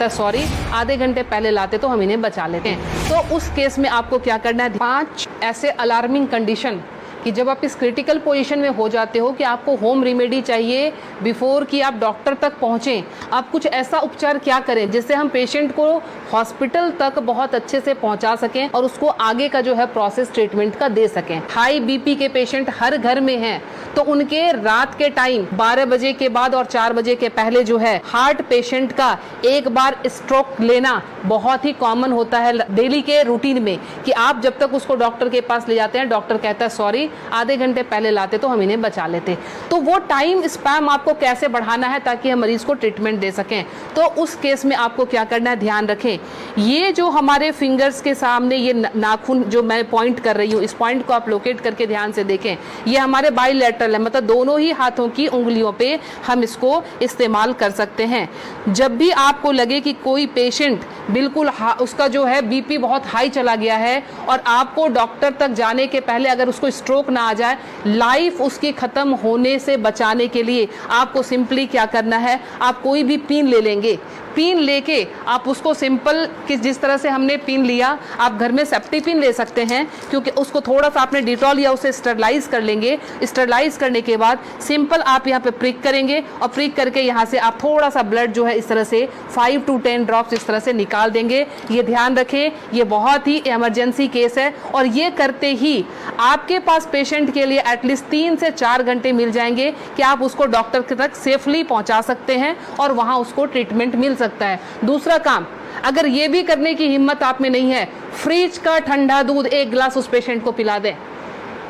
कहता है सॉरी, आधे घंटे पहले लाते तो हम इन्हें बचा लेते हैं। तो उस केस में आपको क्या करना है, 5 ऐसे अलार्मिंग कंडीशन कि जब आप इस क्रिटिकल पोजीशन में हो जाते हो कि आपको होम रेमेडी चाहिए बिफोर कि आप डॉक्टर तक पहुँचें। आप कुछ ऐसा उपचार क्या करें जिससे हम पेशेंट को हॉस्पिटल तक बहुत अच्छे से पहुंचा सकें और उसको आगे का जो है प्रोसेस ट्रीटमेंट का दे सकें। हाई बीपी के पेशेंट हर घर में हैं, तो उनके रात के टाइम 12 बजे के बाद और 4 बजे के पहले जो है हार्ट पेशेंट का एक बार स्ट्रोक लेना बहुत ही कॉमन होता है डेली के रूटीन में, कि आप जब तक उसको डॉक्टर के पास ले जाते हैं, डॉक्टर कहता है सॉरी, आधे घंटे पहले लाते तो हम इन्हें बचा लेते। तो वो टाइम स्पैम आपको कैसे बढ़ाना है ताकि हम मरीज को ट्रीटमेंट दे सकें। तो उस केस में आपको क्या करना है, ध्यान रखें, ये जो हमारे फिंगर्स के सामने ये नाखून जो मैं पॉइंट कर रही हूँ, इस पॉइंट को आप लोकेट करके ध्यान से देखें, ये हमारे बाइलेटरल है, मतलब दोनों ही हाथों की उंगलियों पे हम इसको इस्तेमाल कर सकते हैं। जब भी आपको लगे कि कोई पेशेंट बिल्कुल उसका जो है बीपी बहुत हाई चला गया है और आपको डॉक्टर तक जाने के पहले अगर उसको स्ट्रोक ना आ जाए, लाइफ उसकी खत्म होने से बचाने के लिए आपको सिंपली क्या करना है, आप कोई भी पिन ले लेंगे, पिन लेके आप उसको सिंपल कि जिस तरह से हमने पिन लिया, आप घर में सेफ्टी पिन ले सकते हैं, क्योंकि उसको थोड़ा सा आपने डिटॉल या उसे स्टरलाइज कर लेंगे। स्टरलाइज करने के बाद सिंपल आप यहाँ पे प्रिक करेंगे और प्रिक करके यहाँ से आप थोड़ा सा ब्लड जो है इस तरह से 5 to 10 ड्रॉप्स इस तरह से निकाल देंगे। ये ध्यान रखें, ये बहुत ही इमरजेंसी केस है और ये करते ही आपके पास पेशेंट के लिए एटलीस्ट 3 से 4 घंटे मिल जाएंगे कि आप उसको डॉक्टर तक सेफली पहुंचा सकते हैं और वहां उसको ट्रीटमेंट मिल सकता है। दूसरा काम, अगर ये भी करने की हिम्मत आप में नहीं है, फ्रिज का ठंडा दूध 1 गिलास उस पेशेंट को पिला दें।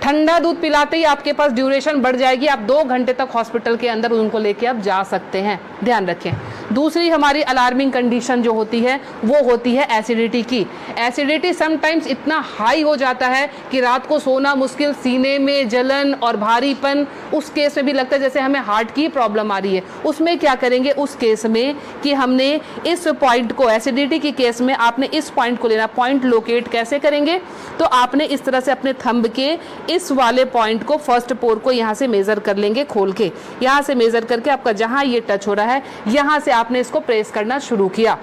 ठंडा दूध पिलाते ही आपके पास ड्यूरेशन बढ़ जाएगी, आप 2 घंटे तक हॉस्पिटल के अंदर उनको लेके आप जा सकते हैं। ध्यान रखें। दूसरी हमारी अलार्मिंग कंडीशन जो होती है वो होती है एसिडिटी की। एसिडिटी समटाइम्स इतना हाई हो जाता है कि रात को सोना मुश्किल, सीने में जलन और भारीपन, उस केस में भी लगता है जैसे हमें हार्ट की प्रॉब्लम आ रही है। उसमें क्या करेंगे, उस केस में कि हमने इस पॉइंट को, एसिडिटी के केस में आपने इस पॉइंट को लेना। पॉइंट लोकेट कैसे करेंगे, तो आपने इस तरह से अपने थंब के इस वाले पॉइंट को, फर्स्ट पोर को यहाँ से मेजर कर लेंगे, खोल के यहाँ से मेजर करके आपका जहाँ ये टच हो रहा है यहाँ से आपने इसको प्रेस करना शुरू किया।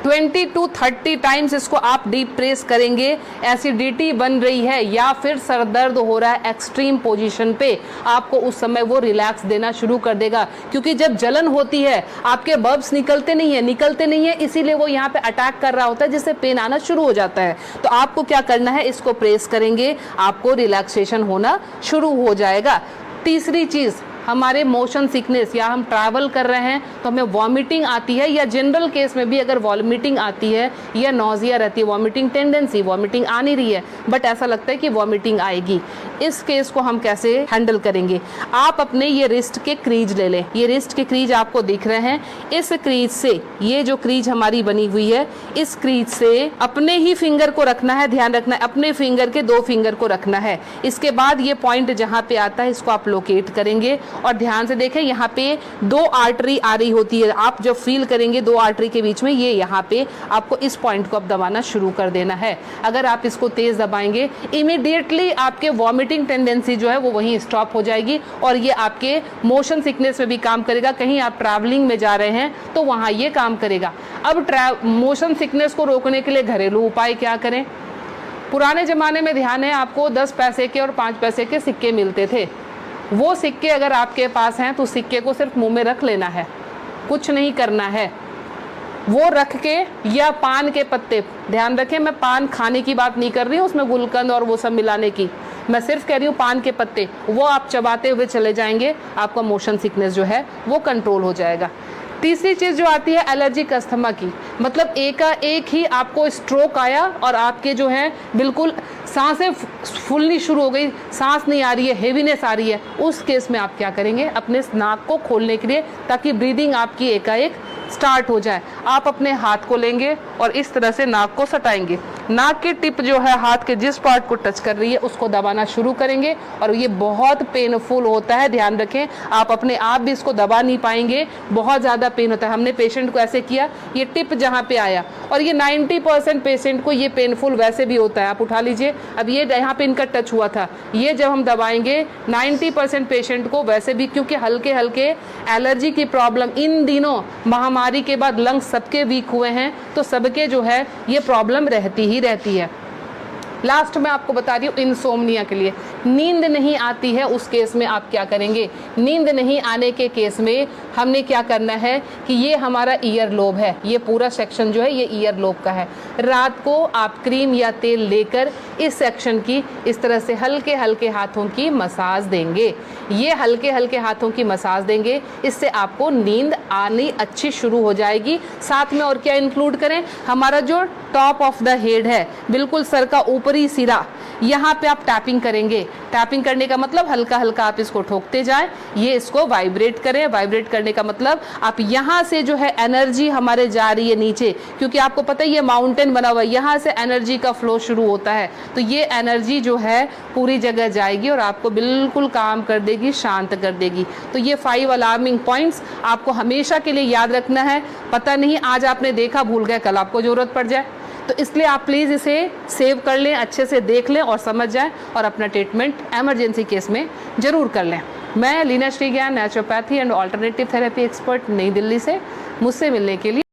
20 to 30 टाइम्स इसको आप डीप प्रेस करेंगे। एसिडिटी बन रही है या फिर सर दर्द हो रहा है एक्सट्रीम पोजीशन पे, आपको उस समय वो रिलैक्स देना शुरू कर देगा, क्योंकि जब जलन होती है आपके बब्स निकलते नहीं है, इसीलिए वो यहाँ पे अटैक कर रहा होता है, जिससे पेन आना शुरू हो जाता है। तो आपको क्या करना है, इसको प्रेस करेंगे, आपको रिलैक्सेशन होना शुरू हो जाएगा। तीसरी चीज, हमारे मोशन सिकनेस या हम ट्रैवल कर रहे हैं तो हमें वॉमिटिंग आती है, या जनरल केस में भी अगर वॉमिटिंग आती है या नॉजिया रहती है, वॉमिटिंग टेंडेंसी, वॉमिटिंग आ नहीं रही है बट ऐसा लगता है कि वॉमिटिंग आएगी, इस केस को हम कैसे हैंडल करेंगे। आप अपने ये रिस्ट के क्रीज ले लें, ये रिस्ट के क्रीज आपको दिख रहे हैं, इस क्रीज से, ये जो क्रीज हमारी बनी हुई है, इस क्रीज से अपने ही फिंगर को रखना है, ध्यान रखना है, अपने फिंगर के 2 फिंगर को रखना है। इसके बाद ये पॉइंट जहाँ पे आता है इसको आप लोकेट करेंगे और ध्यान से देखें, यहाँ पे 2 आर्टरी आ रही होती है, आप जब फील करेंगे 2 आर्टरी के बीच में, ये यहाँ पे आपको इस पॉइंट को अब दबाना शुरू कर देना है। अगर आप इसको तेज दबाएंगे, इमीडिएटली आपके वॉमिटिंग टेंडेंसी जो है वो वहीं स्टॉप हो जाएगी और ये आपके मोशन सिकनेस में भी काम करेगा। कहीं आप ट्रैवलिंग में जा रहे हैं तो वहाँ ये काम करेगा। अब मोशन सिकनेस को रोकने के लिए घरेलू उपाय क्या करें। पुराने ज़माने में ध्यान है आपको 10 पैसे के और 5 पैसे के सिक्के मिलते थे, वो सिक्के अगर आपके पास हैं तो सिक्के को सिर्फ मुंह में रख लेना है, कुछ नहीं करना है। वो रख के, या पान के पत्ते, ध्यान रखें मैं पान खाने की बात नहीं कर रही हूँ, उसमें गुलकंद और वो सब मिलाने की, मैं सिर्फ कह रही हूँ पान के पत्ते, वो आप चबाते हुए चले जाएंगे, आपका मोशन सिकनेस जो है वो कंट्रोल हो जाएगा। तीसरी चीज़ जो आती है एलर्जिक अस्थमा की, मतलब एक ही आपको स्ट्रोक आया और आपके जो है बिल्कुल सांसें फूलनी शुरू हो गई, सांस नहीं आ रही है, हेवीनेस आ रही है, उस केस में आप क्या करेंगे, अपने नाक को खोलने के लिए, ताकि ब्रीदिंग आपकी एकाएक स्टार्ट हो जाए, आप अपने हाथ को लेंगे और इस तरह से नाक को सटाएंगे। नाक की टिप जो है हाथ के जिस पार्ट को टच कर रही है उसको दबाना शुरू करेंगे और ये बहुत पेनफुल होता है, ध्यान रखें। आप अपने आप भी इसको दबा नहीं पाएंगे, बहुत ज़्यादा पेन होता है। हमने पेशेंट को ऐसे किया, ये टिप जहाँ पे आया, और ये 90% पेशेंट को ये पेनफुल वैसे भी होता है। आप उठा लीजिए, अब ये यहाँ पे इनका टच हुआ था, ये जब हम दबाएंगे 90% पेशेंट को वैसे भी, क्योंकि हल्के हल्के एलर्जी की प्रॉब्लम इन दिनों महामारी बीमारी के बाद लंग्स सबके वीक हुए हैं, तो सबके जो है ये प्रॉब्लम रहती ही रहती है। लास्ट में आपको बता रही हूँ इंसोम्निया के लिए, नींद नहीं आती है उस केस में आप क्या करेंगे। नींद नहीं आने के केस में हमने क्या करना है कि ये हमारा ईयर लोब है, ये पूरा सेक्शन जो है ये ईयर लोब का है। रात को आप क्रीम या तेल लेकर इस सेक्शन की इस तरह से हल्के हल्के हाथों की मसाज देंगे। ये हल्के हल्के हाथों की मसाज देंगे, इससे आपको नींद आनी अच्छी शुरू हो जाएगी। साथ में और क्या इंक्लूड करें, हमारा जो टॉप ऑफ द हेड है, बिल्कुल सर का ऊपरी सिरा, यहाँ पे आप टैपिंग करेंगे। टैपिंग करने का मतलब हल्का हल्का आप इसको ठोकते जाएं, ये इसको वाइब्रेट करें। वाइब्रेट करने का मतलब आप यहाँ से जो है एनर्जी हमारे जा रही है नीचे, क्योंकि आपको पता है ये माउंटेन बना हुआ है, यहाँ से एनर्जी का फ्लो शुरू होता है, तो ये एनर्जी जो है पूरी जगह जाएगी और आपको बिल्कुल काम कर देगी, शांत कर देगी। तो ये 5 अलार्मिंग पॉइंट्स आपको हमेशा के लिए याद रखना है। पता नहीं आज आपने देखा, भूल गए, कल आपको जरूरत पड़ जाए, तो इसलिए आप प्लीज़ इसे सेव कर लें, अच्छे से देख लें और समझ जाएं और अपना ट्रीटमेंट एमरजेंसी केस में ज़रूर कर लें। मैं Leena Shrigyan, naturopathy and alternative therapy expert, नई दिल्ली से। मुझसे मिलने के लिए